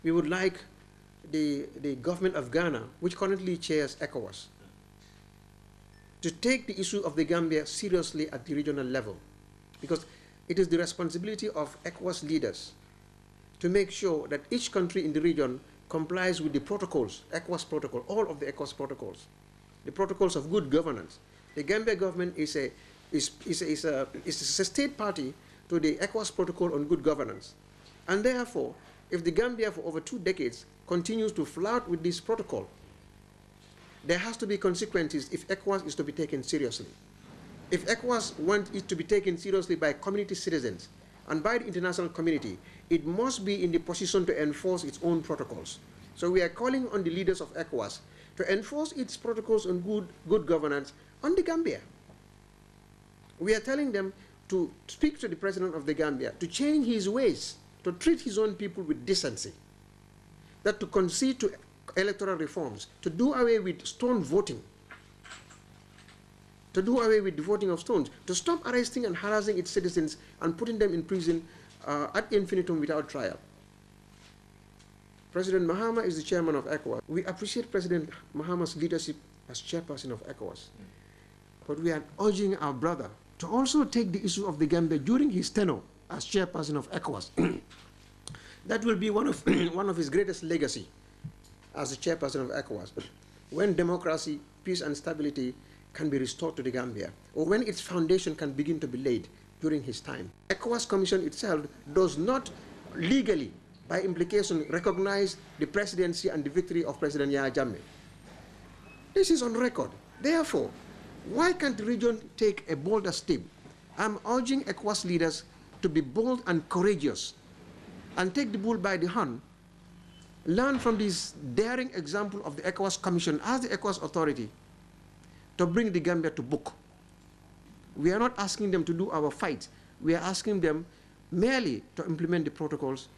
we would like the government of Ghana, which currently chairs ECOWAS, to take the issue of the Gambia seriously at the regional level, because it is the responsibility of ECOWAS leaders to make sure that each country in the region complies with the protocols, ECOWAS protocol, all of the ECOWAS protocols, the protocols of good governance. The Gambia government is a state party to the ECOWAS protocol on good governance. And therefore, if the Gambia for over 2 decades continues to flout with this protocol, there has to be consequences if ECOWAS is to be taken seriously. If ECOWAS wants it to be taken seriously by community citizens and by the international community, it must be in the position to enforce its own protocols. So we are calling on the leaders of ECOWAS to enforce its protocols on good governance on the Gambia. We are telling them to speak to the president of the Gambia, to change his ways, to treat his own people with decency, that to concede to electoral reforms, to do away with stone voting, to do away with the voting of stones, to stop arresting and harassing its citizens and putting them in prison ad infinitum without trial. President Mahama is the chairman of ECOWAS. We appreciate President Mahama's leadership as chairperson of ECOWAS. But we are urging our brother to also take the issue of the Gambia during his tenure as chairperson of ECOWAS. That will be one of his greatest legacy as the chairperson of ECOWAS. When democracy, peace and stability can be restored to the Gambia, or when its foundation can begin to be laid during his time. ECOWAS Commission itself does not legally, by implication, recognize the presidency and the victory of President Yahya Jammeh. This is on record. Therefore, why can't the region take a bolder step? I'm urging ECOWAS leaders to be bold and courageous and take the bull by the horn, learn from this daring example of the ECOWAS Commission as the ECOWAS authority to bring the Gambia to book. We are not asking them to do our fight. We are asking them merely to implement the protocols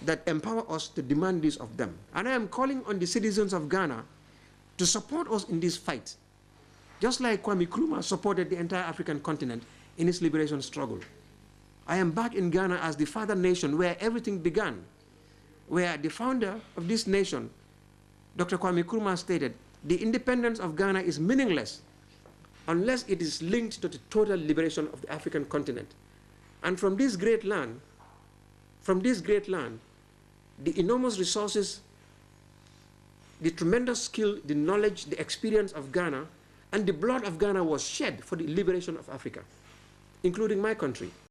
that empower us to demand this of them. And I am calling on the citizens of Ghana to support us in this fight, just like Kwame Nkrumah supported the entire African continent in its liberation struggle. I am back in Ghana as the father nation where everything began, where the founder of this nation, Dr. Kwame Nkrumah, stated, the independence of Ghana is meaningless unless it is linked to the total liberation of the African continent. And from this great land, the enormous resources, the tremendous skill, the knowledge, the experience of Ghana, and the blood of Ghana was shed for the liberation of Africa, including my country.